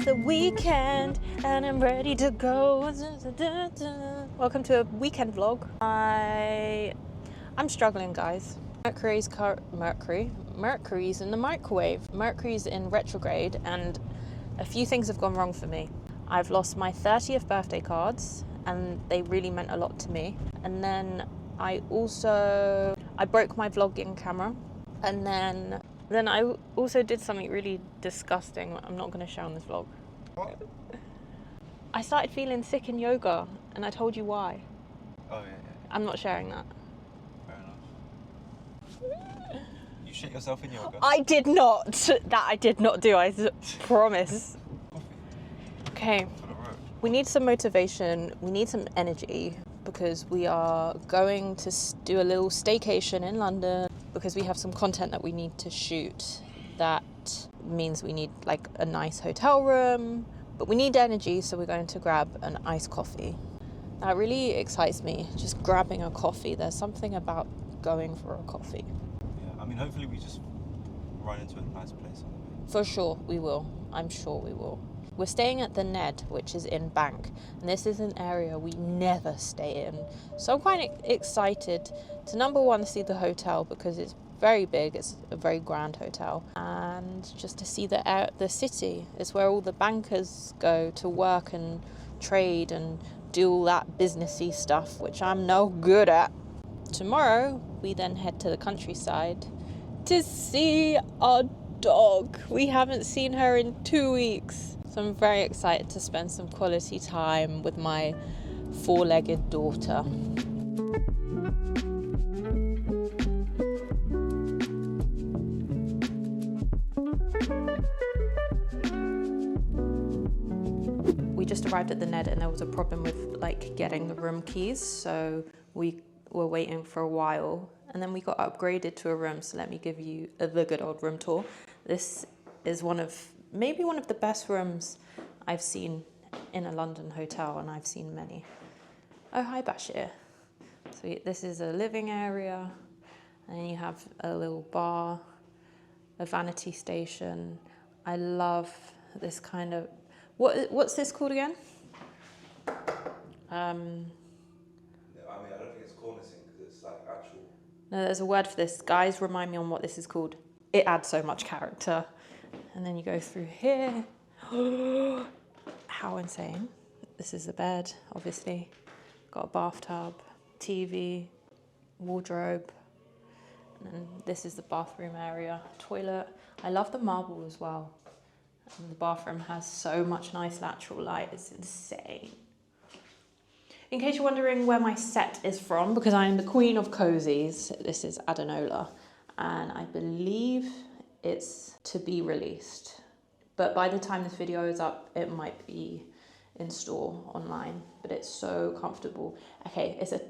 the weekend and I'm ready to go. Welcome to a weekend vlog. I'm struggling, guys. Mercury's in the microwave. Mercury's in retrograde and a few things have gone wrong for me. I've lost my 30th birthday cards and they really meant a lot to me. And then I broke my vlogging camera, and then I also did something really disgusting I'm not going to share on this vlog. What? I started feeling sick in yoga, and I told you why. Oh, yeah. I'm not sharing that. Fair enough. You shit yourself in yoga? I did not. That I did not do, I promise. Okay, we need some motivation, we need some energy, because we are going to do a little staycation in London, because we have some content that we need to shoot. That means we need like a nice hotel room, but we need energy, so we're going to grab an iced coffee. That really excites me, just grabbing a coffee. There's something about going for a coffee. Yeah, I mean, hopefully we just run into a nice place on the way. For sure, we will. I'm sure we will. We're staying at the Ned, which is in Bank, and this is an area we never stay in. So I'm quite excited to, number one, see the hotel, because it's very big, it's a very grand hotel, and just to see the city. It's where all the bankers go to work and trade and do all that businessy stuff, which I'm no good at. Tomorrow, we then head to the countryside to see our dog. We haven't seen her in 2 weeks. So I'm very excited to spend some quality time with my four-legged daughter. We just arrived at the Ned and there was a problem with like getting the room keys, so we were waiting for a while and then we got upgraded to a room. So let me give you the good old room tour. This is maybe one of the best rooms I've seen in a London hotel, and I've seen many. Oh, hi Bashir. So this is a living area, and then you have a little bar, a vanity station. I love this kind of, what's this called again? I mean, I don't think it's cornicing because it's like actual. No, there's a word for this. Guys, remind me on what this is called. It adds so much character. And then you go through here. How insane. This is the bed, obviously. Got a bathtub, TV, wardrobe. And then this is the bathroom area, toilet. I love the marble as well. And the bathroom has so much nice natural light, it's insane. In case you're wondering where my set is from, because I am the queen of cozies, this is Adenola. And I believe it's to be released, but by the time this video is up it might be in store online, but it's so comfortable. Okay, it's a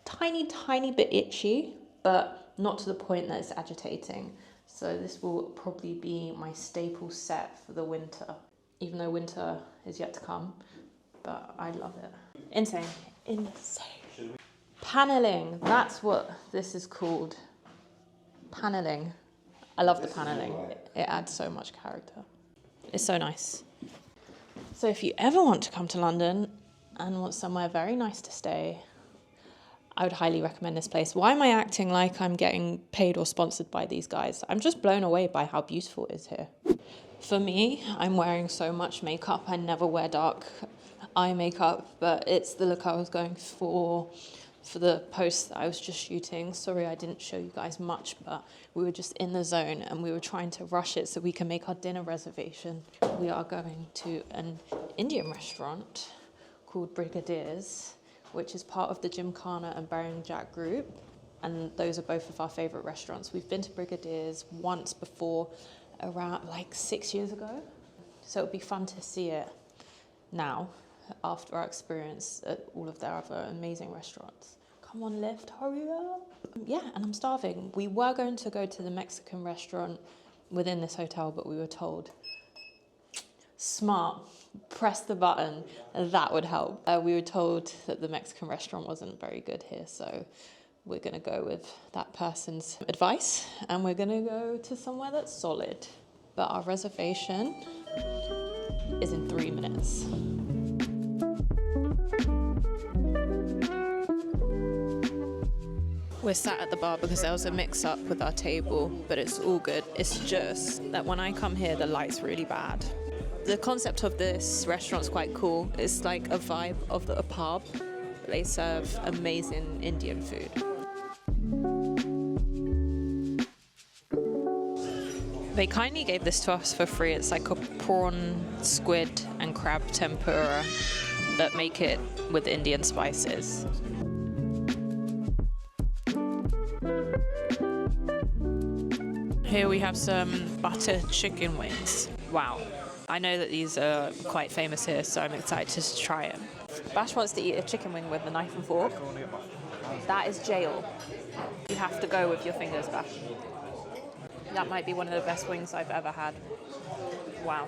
tiny bit itchy, but not to the point that it's agitating, so this will probably be my staple set for the winter, even though winter is yet to come, but I love it. Insane. Paneling, that's what this is called. Paneling. I love the paneling. It adds so much character. It's so nice. So if you ever want to come to London and want somewhere very nice to stay, I would highly recommend this place. Why am I acting like I'm getting paid or sponsored by these guys? I'm just blown away by how beautiful it is here. For me, I'm wearing so much makeup. I never wear dark eye makeup, but it's the look I was going for the post that I was just shooting. Sorry I didn't show you guys much, but we were just in the zone and we were trying to rush it so we can make our dinner reservation. We are going to an Indian restaurant called Brigadiers, which is part of the Gymkhana and Baron Jack group, and those are both of our favourite restaurants. We've been to Brigadiers once before, around like 6 years ago, so it would be fun to see it now after our experience at all of their other amazing restaurants. Come on, Lyft, hurry up. Yeah, and I'm starving. We were going to go to the Mexican restaurant within this hotel, but we were told, smart, press the button, that would help. We were told that the Mexican restaurant wasn't very good here, so we're gonna go with that person's advice, and we're gonna go to somewhere that's solid. But our reservation is in 3 minutes. We're sat at the bar because there was a mix-up with our table, but it's all good. It's just that when I come here, the light's really bad. The concept of this restaurant's quite cool. It's like a vibe of a pub. They serve amazing Indian food. They kindly gave this to us for free. It's like a prawn, squid, and crab tempura, but make it with Indian spices. Here we have some butter chicken wings. Wow. I know that these are quite famous here, so I'm excited to try it. Bash wants to eat a chicken wing with a knife and fork. That is jail. You have to go with your fingers, Bash. That might be one of the best wings I've ever had. Wow.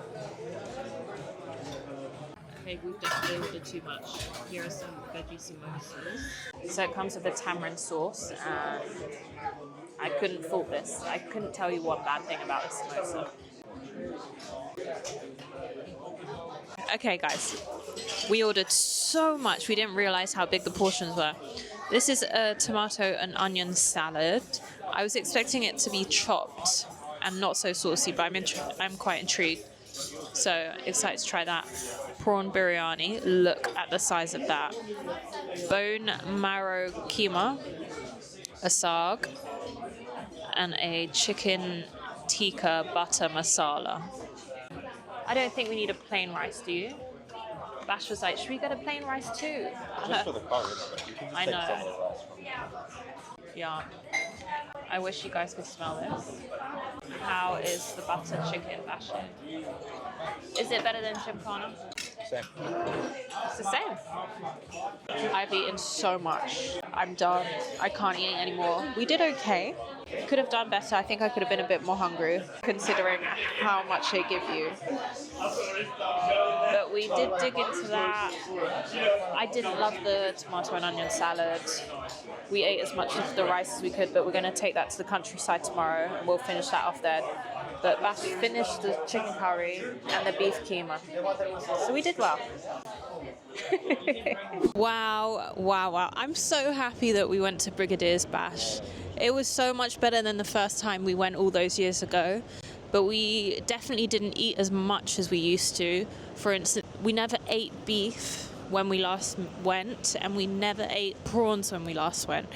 Okay, we've definitely ordered too much. Here are some veggie samosas. So it comes with a tamarind sauce, and I couldn't fault this. I couldn't tell you one bad thing about this samosa. Okay, guys, we ordered so much. We didn't realize how big the portions were. This is a tomato and onion salad. I was expecting it to be chopped and not so saucy, but I'm quite intrigued. So excited to try that. Prawn biryani. Look at the size of that. Bone marrow keema, a saag, and a chicken tikka butter masala. I don't think we need a plain rice, do you? Bash was like, should we get a plain rice too? Just for the car, but you can just I take know. some of the rice from Yeah. I wish you guys could smell this. How is the butter chicken, Bash? Is it better than Gymkhana? Same. It's the same. I've eaten so much. I'm done. I can't eat anymore. We did okay. Could have done better. I think I could have been a bit more hungry, considering how much they give you. But we did dig into that. I didn't love the tomato and onion salad. We ate as much of the rice as we could, but we're going to take that to the countryside tomorrow, and we'll finish that off there. But Bash finished the chicken curry and the beef keema. So we did well. Wow. I'm so happy that we went to Brigadiers, Bash. It was so much better than the first time we went all those years ago. But we definitely didn't eat as much as we used to. For instance, we never ate beef when we last went, and we never ate prawns when we last went.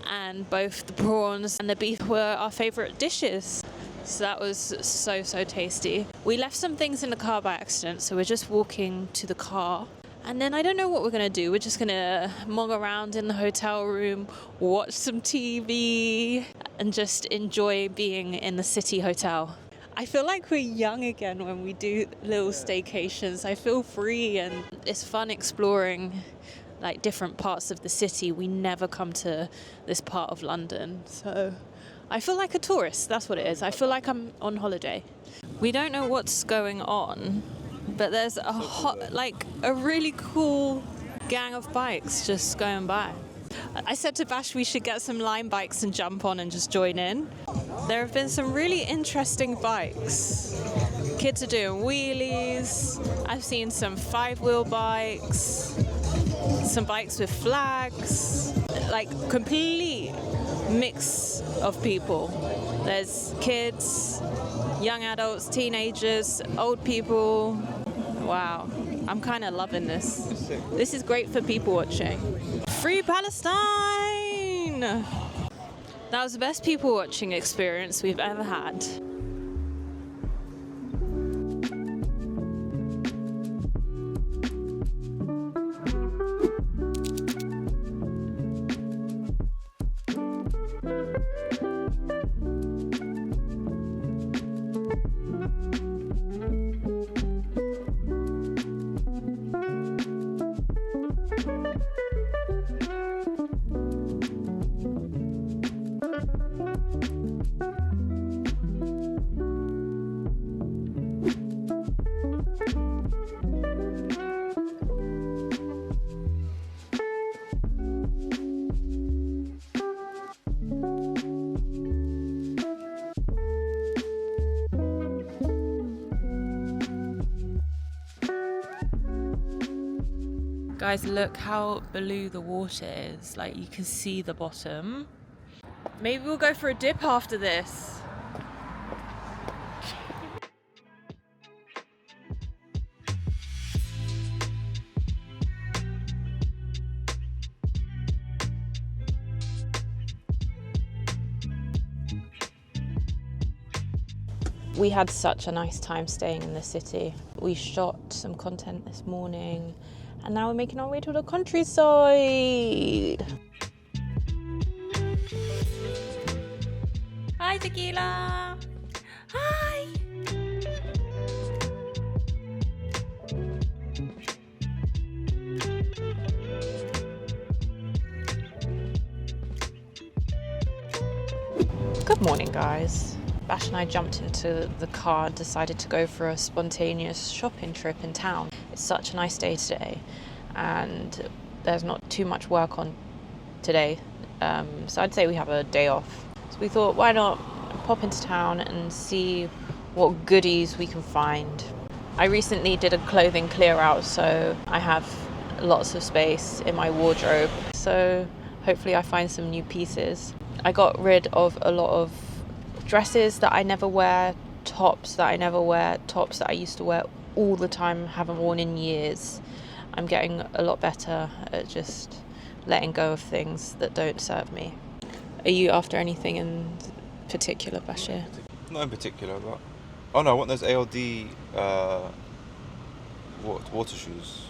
And both the prawns and the beef were our favourite dishes. So that was so tasty. We left some things in the car by accident, so we're just walking to the car. And then I don't know what we're going to do. We're just going to mong around in the hotel room, watch some TV, and just enjoy being in the city hotel. I feel like we're young again when we do little staycations. I feel free, and it's fun exploring like different parts of the city. We never come to this part of London, so I feel like a tourist. That's what it is. I feel like I'm on holiday. We don't know what's going on, but there's a really cool gang of bikes just going by. I said to Bash we should get some Lime bikes and jump on and just join in. There have been some really interesting bikes. Kids are doing wheelies. I've seen some 5-wheel bikes, some bikes with flags, like complete mix of people. There's kids, young adults, teenagers, old people. Wow, I'm kind of loving this. This is great for people watching. Free Palestine! That was the best people watching experience we've ever had. Guys, look how blue the water is. Like, you can see the bottom. Maybe we'll go for a dip after this. We had such a nice time staying in the city. We shot some content this morning and now we're making our way to the countryside. Hi, Tequila. Hi. Good morning, guys. Bash and I jumped into the car and decided to go for a spontaneous shopping trip in town. It's such a nice day today and there's not too much work on today, so I'd say we have a day off. So we thought, why not pop into town and see what goodies we can find. I recently did a clothing clear out, so I have lots of space in my wardrobe, so hopefully I find some new pieces. I got rid of a lot of dresses that I never wear, tops that I never wear, tops that I used to wear all the time, haven't worn in years. I'm getting a lot better at just letting go of things that don't serve me. Are you after anything in particular, Bashir? Not in particular, but... Oh no, I want those ALD water shoes.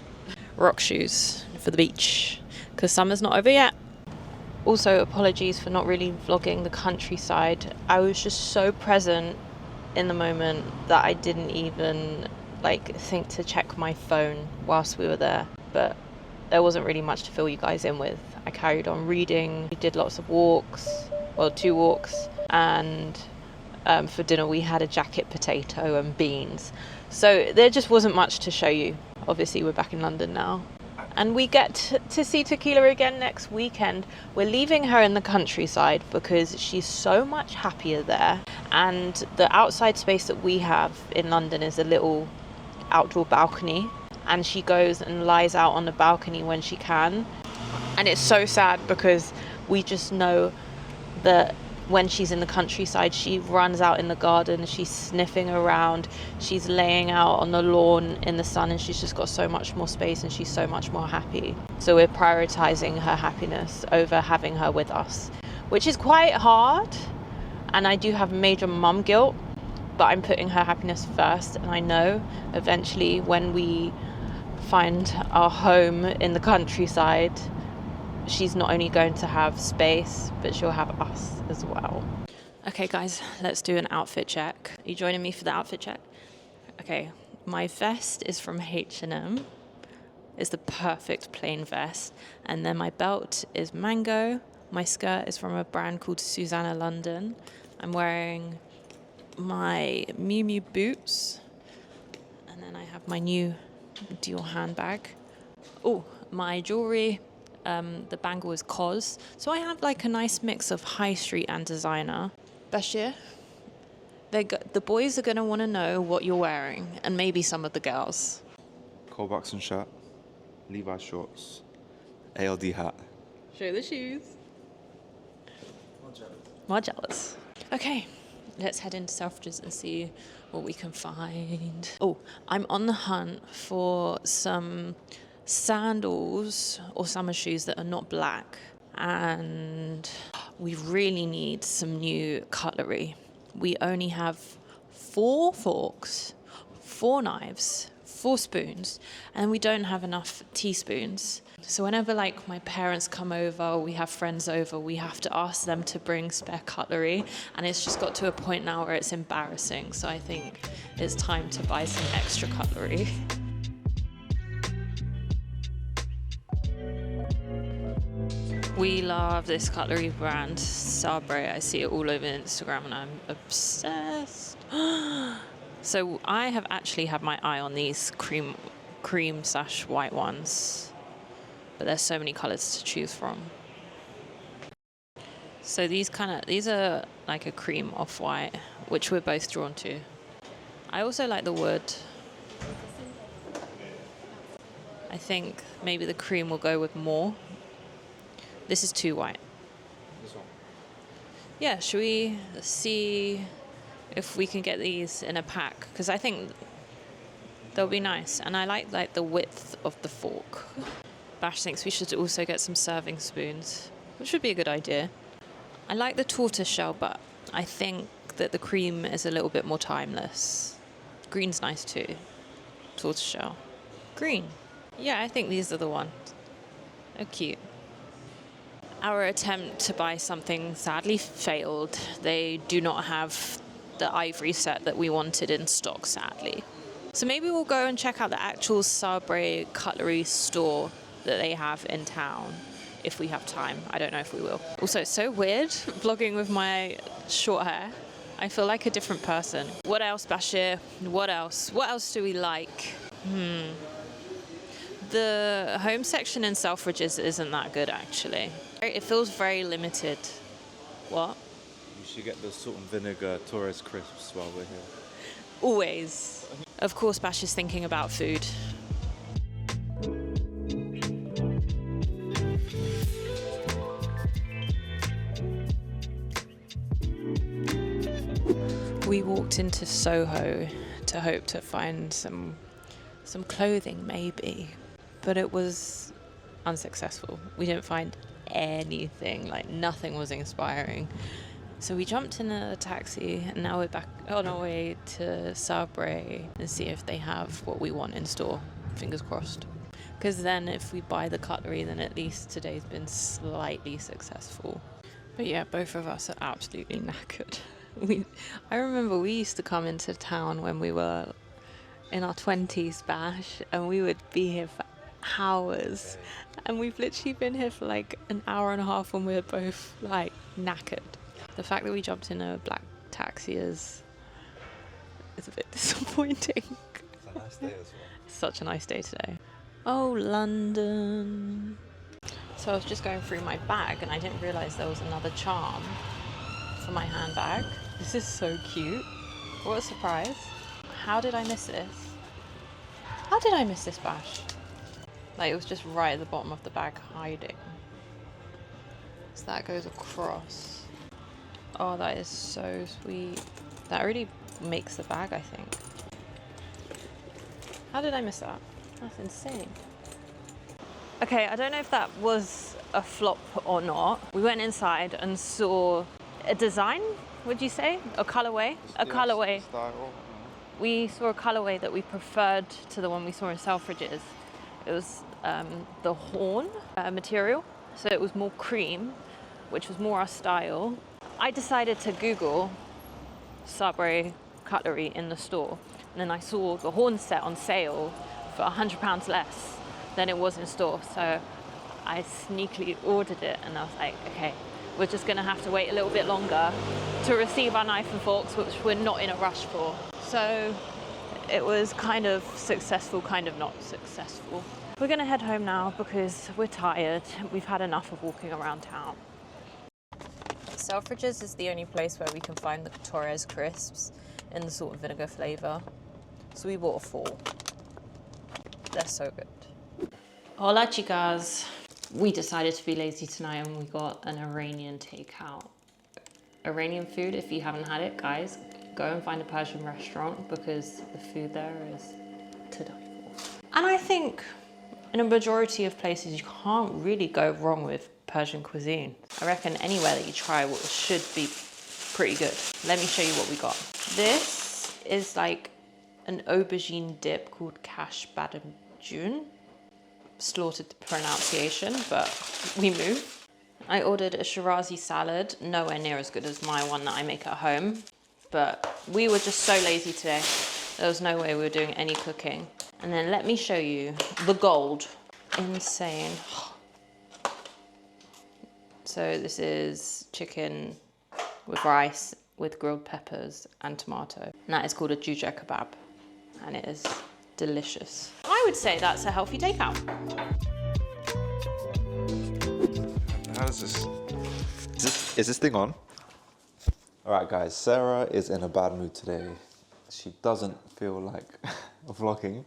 Rock shoes for the beach, because summer's not over yet. Also, apologies for not really vlogging the countryside. I was just so present in the moment that I didn't even think to check my phone whilst we were there. But there wasn't really much to fill you guys in with. I carried on reading. We did lots of walks, well, 2 walks, and for dinner we had a jacket potato and beans. So there just wasn't much to show you. Obviously we're back in London now. And we get to see Tequila again next weekend. We're leaving her in the countryside because she's so much happier there. And the outside space that we have in London is a little outdoor balcony. And she goes and lies out on the balcony when she can. And it's so sad because we just know that when she's in the countryside, she runs out in the garden, she's sniffing around, she's laying out on the lawn in the sun, and she's just got so much more space and she's so much more happy. So we're prioritizing her happiness over having her with us, which is quite hard. And I do have major mum guilt, but I'm putting her happiness first. And I know eventually when we find our home in the countryside, she's not only going to have space, but she'll have us as well. Okay, guys, let's do an outfit check. Are you joining me for the outfit check? Okay, my vest is from H&M. It's the perfect plain vest. And then my belt is Mango. My skirt is from a brand called Susanna London. I'm wearing my Miu Miu boots. And then I have my new Dior handbag. Oh, my jewelry. The bangle is COS. So I have a nice mix of high street and designer. Bashir, the boys are going to want to know what you're wearing, and maybe some of the girls. Cole Buxton shirt, Levi's shorts, ALD hat. Show the shoes. More jealous. Okay, let's head into Selfridges and see what we can find. Oh, I'm on the hunt for some sandals or summer shoes that are not black, and we really need some new cutlery. We only have 4 forks, 4 knives, 4 spoons, and we don't have enough teaspoons. So whenever my parents come over or we have friends over, we have to ask them to bring spare cutlery, and it's just got to a point now where it's embarrassing. So I think it's time to buy some extra cutlery. We love this cutlery brand, Sabre. I see it all over Instagram and I'm obsessed. So I have actually had my eye on these cream/white ones, but there's so many colors to choose from. So these are like a cream off-white, which we're both drawn to. I also like the wood. I think maybe the cream will go with more. This is too white. This one. Yeah, should we see if we can get these in a pack? Because I think they'll be nice. And I like the width of the fork. Bash thinks we should also get some serving spoons, which would be a good idea. I like the tortoise shell, but I think that the cream is a little bit more timeless. Green's nice too. Tortoise shell. Green. Yeah, I think these are the ones. They're cute. Our attempt to buy something sadly failed. They do not have the ivory set that we wanted in stock, sadly. So maybe we'll go and check out the actual Sabre cutlery store that they have in town if we have time. I don't know if we will. Also, it's so weird vlogging with my short hair. I feel like a different person. What else, Bashir? What else? What else do we like? The home section in Selfridges isn't that good, actually. It feels very limited. What? You should get the salt and vinegar Torres crisps while we're here. Always. Of course, Bash is thinking about food. We walked into Soho to hope to find some clothing, maybe. But it was unsuccessful. We didn't find anything, like nothing was inspiring. So we jumped in a taxi and now we're back on our way to Sabre and see if they have what we want in store. Fingers crossed. Because then if we buy the cutlery, then at least today's been slightly successful. But yeah, both of us are absolutely knackered. I remember we used to come into town when we were in our 20s, Bash, and we would be here for hours. And we've literally been here for like an hour and a half when we were both like knackered. The fact that we jumped in a black taxi is a bit disappointing. It's a nice day as well. Such a nice day today. Oh, London. So I was just going through my bag and I didn't realise there was another charm for my handbag. This is so cute. What a surprise. How did I miss this? How did I miss this, Bash? Like, it was just right at the bottom of the bag hiding. So that goes across. Oh, that is so sweet. That really makes the bag, I think. How did I miss that? That's insane. Okay, I don't know if that was a flop or not. We went inside and saw a design, would you say? A colorway? A colorway. Style. We saw a colorway that we preferred to the one we saw in Selfridges. It was the horn material, so it was more cream, which was more our style. I decided to Google Sabre cutlery in the store, and then I saw the horn set on sale for £100 less than it was in store. So I sneakily ordered it, and I was like, okay, we're just gonna have to wait a little bit longer to receive our knife and forks, which we're not in a rush for. So it was kind of successful, kind of not successful. We're gonna head home now because we're tired. We've had enough of walking around town. Selfridges is the only place where we can find the Torres crisps in the salt and vinegar flavour. So we bought 4. They're so good. Hola, chicas. We decided to be lazy tonight and we got an Iranian takeout. Iranian food, if you haven't had it, guys, go and find a Persian restaurant because the food there is to die for. And I think in a majority of places you can't really go wrong with Persian cuisine. I reckon anywhere that you try should be pretty good. Let me show you what we got. This is like an aubergine dip called kash badamjun. Slaughtered the pronunciation, but we move. I ordered a Shirazi salad, nowhere near as good as my one that I make at home, but we were just so lazy today. There was no way we were doing any cooking. And then let me show you the gold. Insane. So this is chicken with rice, with grilled peppers and tomato. And that is called a jujia kebab, and it is delicious. I would say that's a healthy takeout. How is this? Is this thing on? All right, guys, Sarah is in a bad mood today. She doesn't feel like vlogging.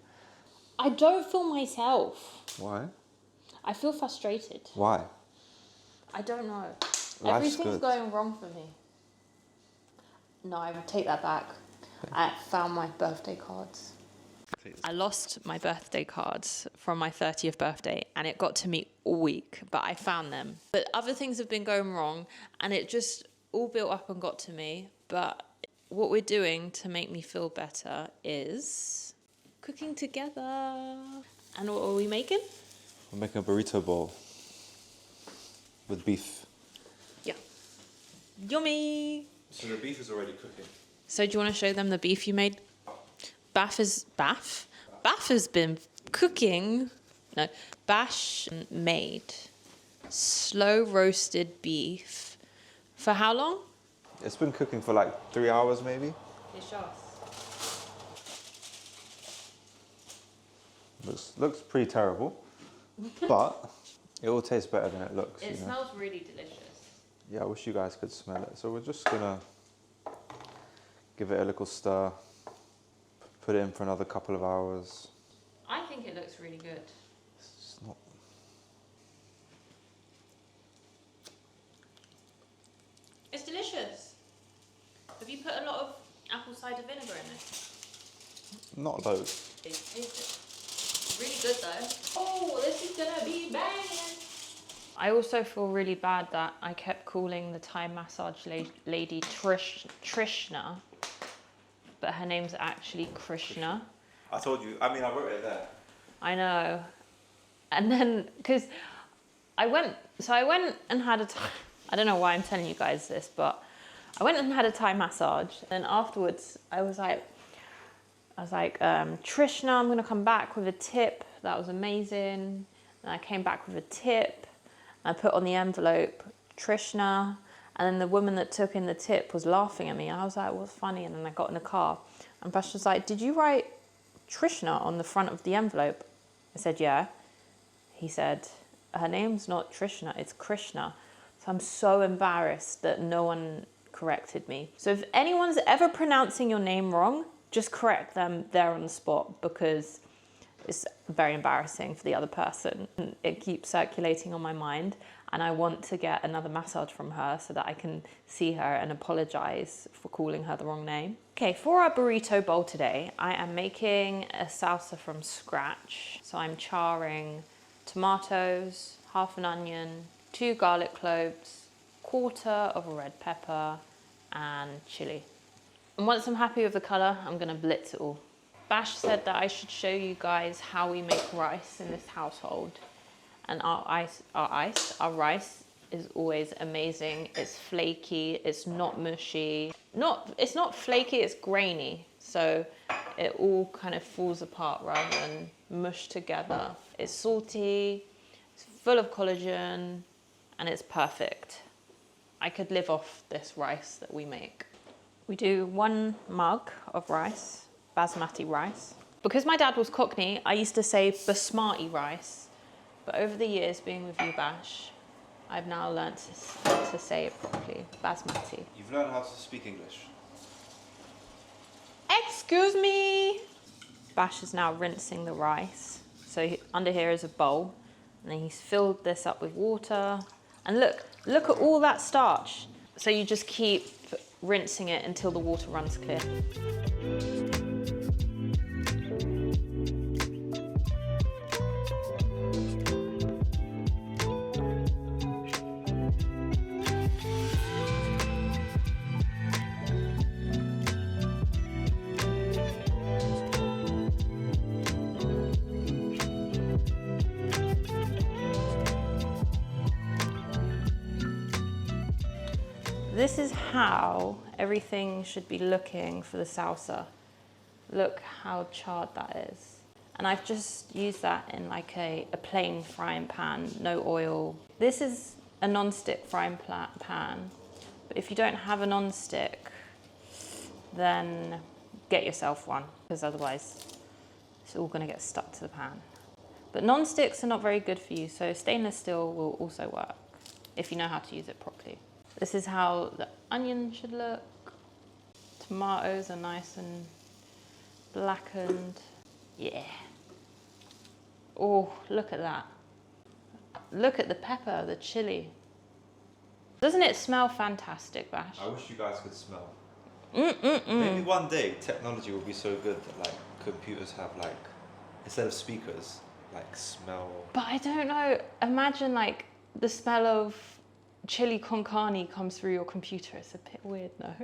I don't feel myself. Why? I feel frustrated. Why? I don't know. Life's Everything's good. going wrong for me. No, I would take that back. I found my birthday cards. I lost my birthday cards from my 30th birthday and it got to me all week, but I found them. But other things have been going wrong and it just all built up and got to me. But what we're doing to make me feel better is cooking together. And what are we making? We're making a burrito bowl with beef. Yeah. Yummy. So the beef is already cooking. So do you want to show them the beef you made? Baff has been cooking. No, Bash made slow roasted beef. For how long? It's been cooking for like 3 hours maybe. Looks pretty terrible, but it will taste better than it looks. It smells really delicious. Yeah, I wish you guys could smell it. So we're just gonna give it a little stir, put it in for another couple of hours. I think it looks really good. It's not... It's delicious. Have you put a lot of apple cider vinegar in it? Not loads. Taste it. Really good though. Oh, this is gonna be banging. I also feel really bad that I kept calling the Thai massage lady Trishna, but her name's actually Krishna. I told you, I mean, I wrote it there. I know. And then, because I went and had a Thai, I don't know why I'm telling you guys this, but I went and had a Thai massage. And afterwards, I was like, Trishna, I'm gonna come back with a tip. That was amazing. And I came back with a tip. I put on the envelope, Trishna. And then the woman that took in the tip was laughing at me. I was like, what's funny? And then I got in the car. And Bash was like, did you write Trishna on the front of the envelope? I said, yeah. He said, her name's not Trishna, it's Krishna. So I'm so embarrassed that no one corrected me. So if anyone's ever pronouncing your name wrong, just correct them there on the spot, because it's very embarrassing for the other person. It keeps circulating on my mind and I want to get another massage from her so that I can see her and apologize for calling her the wrong name. Okay, for our burrito bowl today, I am making a salsa from scratch. So I'm charring tomatoes, half an onion, 2 garlic cloves, 1/4 of a red pepper, and chili. And once I'm happy with the color, I'm gonna blitz it all. Bash said that I should show you guys how we make rice in this household. And our rice is always amazing. It's flaky, it's not mushy. It's not flaky, it's grainy. So it all kind of falls apart rather than mush together. It's salty, it's full of collagen, and it's perfect. I could live off this rice that we make. We do 1 mug of rice, basmati rice. Because my dad was Cockney, I used to say basmati rice, but over the years being with you, Bash, I've now learnt to say it properly, basmati. You've learned how to speak English. Excuse me! Bash is now rinsing the rice. So under here is a bowl, and then he's filled this up with water. And look at all that starch. So you just keep rinsing it until the water runs clear. This is how everything should be looking for the salsa. Look how charred that is. And I've just used that in like a plain frying pan, no oil. This is a non-stick frying pan, but if you don't have a non-stick, then get yourself one, because otherwise it's all gonna get stuck to the pan. But non-sticks are not very good for you, so stainless steel will also work if you know how to use it properly. This is how the onion should look. Tomatoes are nice and blackened. Yeah. Oh, look at that. Look at the pepper, the chili. Doesn't it smell fantastic, Bash? I wish you guys could smell. Maybe one day technology will be so good that like computers have like, instead of speakers, like smell. But I don't know. Imagine like the smell of chili con carne comes through your computer. It's a bit weird, no?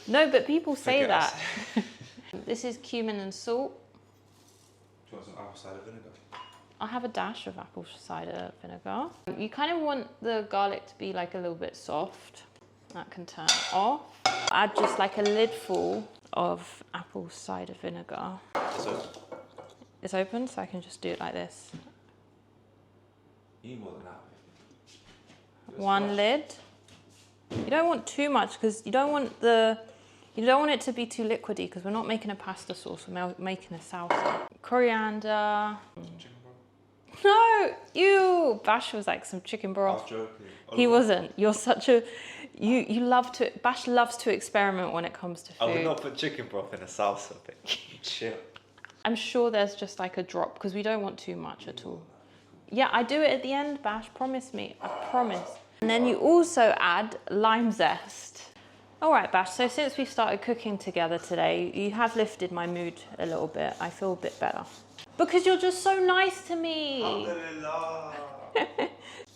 No, but people say that. This is cumin and salt. Do you want some apple cider vinegar? I'll have a dash of apple cider vinegar. You kind of want the garlic to be like a little bit soft. That can turn off. Add just like a lid full of apple cider vinegar. It's open. It's open, so I can just do it like this. You need more than that. One lid. You don't want too much because you don't want it to be too liquidy because we're not making a pasta sauce, we're making a salsa. Coriander. No, ew. Bash was like some chicken broth. I was joking. He wasn't. You're such a, you love to, Bash loves to experiment when it comes to food. I would not put chicken broth in a salsa thing. Chill. I'm sure there's just like a drop because we don't want too much at all. Yeah, I do it at the end, Bash, promise me, I promise. And then you also add lime zest. All right, Bash, so since we started cooking together today, you have lifted my mood a little bit. I feel a bit better. Because you're just so nice to me. Are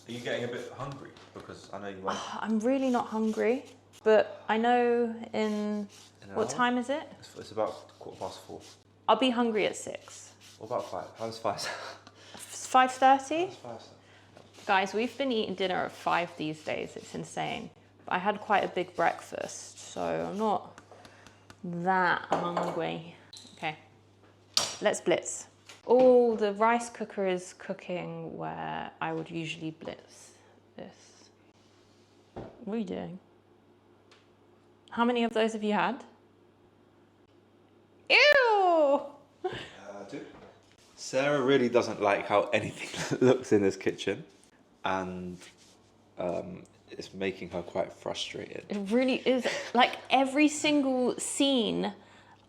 you getting a bit hungry? Because I know you went. I'm really not hungry, but I know in what time is it? It's about 4:15. I'll be hungry at 6. What about 5? How's 5? 5:30? How's 5? Guys, we've been eating dinner at 5 these days. It's insane. I had quite a big breakfast, so I'm not that hungry. Okay, let's blitz. Oh, the rice cooker is cooking where I would usually blitz this. What are you doing? How many of those have you had? Ew! 2. Sarah really doesn't like how anything looks in this kitchen, and it's making her quite frustrated. It really is. Like every single scene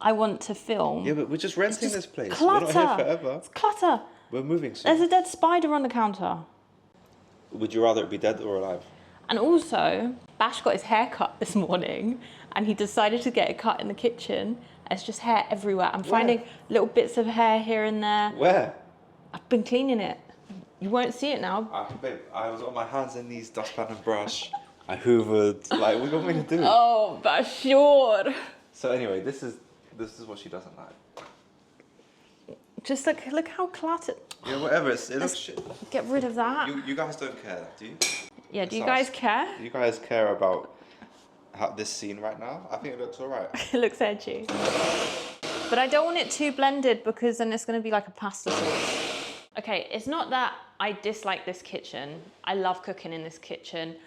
I want to film. Yeah, but we're just renting this place. Clutter. We're not here forever. It's clutter. We're moving soon. There's a dead spider on the counter. Would you rather it be dead or alive? And also, Bash got his hair cut this morning and he decided to get it cut in the kitchen. It's just hair everywhere. I'm finding little bits of hair here and there. Where? I've been cleaning it. You won't see it now. Babe, I was on my hands and knees, dustpan and brush. I hoovered. Like, what do you want me to do? Oh, Bash, sure. So anyway, this is what she doesn't like. Just look how cluttered. Yeah, whatever. It looks shit. Get rid of that. You guys don't care, do you? Yeah, do you guys care? Do you guys care about this scene right now? I think it looks alright. It looks edgy. But I don't want it too blended because then it's going to be like a pasta sauce. Okay, it's not that I dislike this kitchen. I love cooking in this kitchen.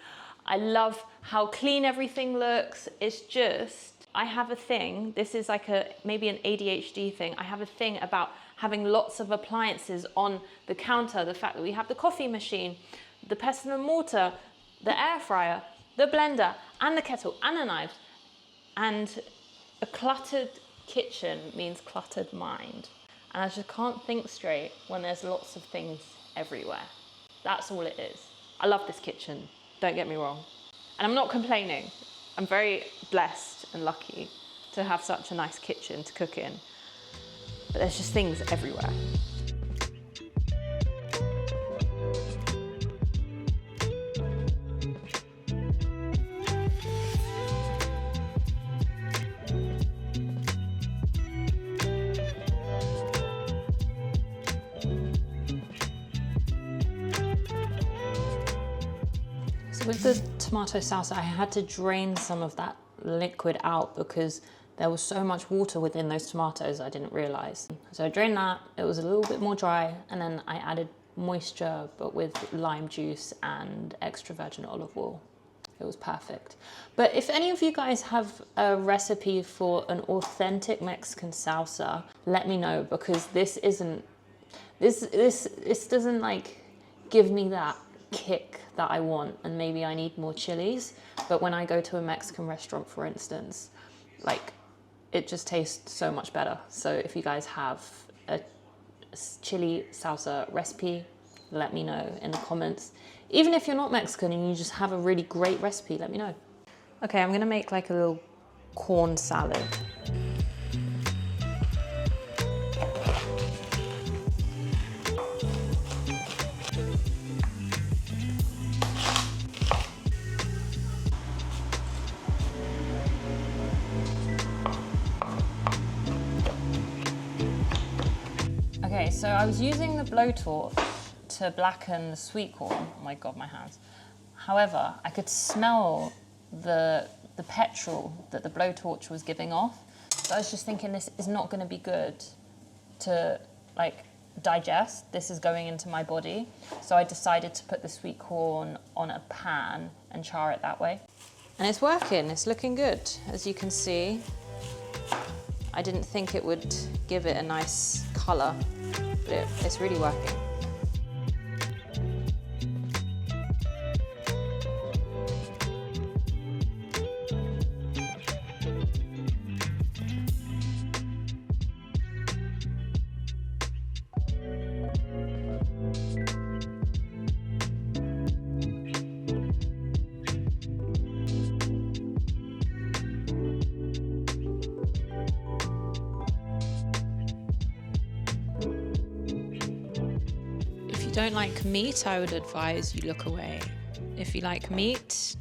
I love how clean everything looks. It's just, I have a thing, this is like maybe an ADHD thing. I have a thing about having lots of appliances on the counter. The fact that we have the coffee machine, the pestle and mortar, the air fryer, the blender, and the kettle, and the knives. And a cluttered kitchen means cluttered mind. And I just can't think straight when there's lots of things everywhere. That's all it is. I love this kitchen, don't get me wrong. And I'm not complaining. I'm very blessed and lucky to have such a nice kitchen to cook in. But there's just things everywhere. With the tomato salsa, I had to drain some of that liquid out because there was so much water within those tomatoes I didn't realize. So I drained that, it was a little bit more dry, and then I added moisture, but with lime juice and extra virgin olive oil. It was perfect. But if any of you guys have a recipe for an authentic Mexican salsa, let me know, because this doesn't like give me that kick that I want, and maybe I need more chilies. But when I go to a Mexican restaurant, for instance, like it just tastes so much better. So if you guys have a chili salsa recipe, let me know in the comments. Even if you're not Mexican and you just have a really great recipe, let me know. Okay, I'm gonna make like a little corn salad. Okay, so I was using the blowtorch to blacken the sweet corn. Oh my God, my hands. However, I could smell the petrol that the blowtorch was giving off. So I was just thinking this is not gonna be good to like digest. This is going into my body. So I decided to put the sweet corn on a pan and char it that way. And it's working, it's looking good. As you can see, I didn't think it would give it a nice color, but it's really working. If you don't like meat, I would advise you look away. If you like meat,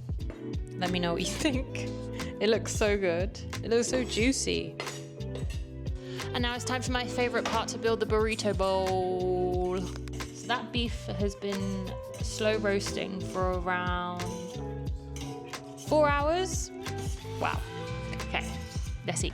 let me know what you think. It looks so good. It looks so juicy. And now it's time for my favorite part to build the burrito bowl. So that beef has been slow roasting for around 4 hours. Wow. Okay, let's eat.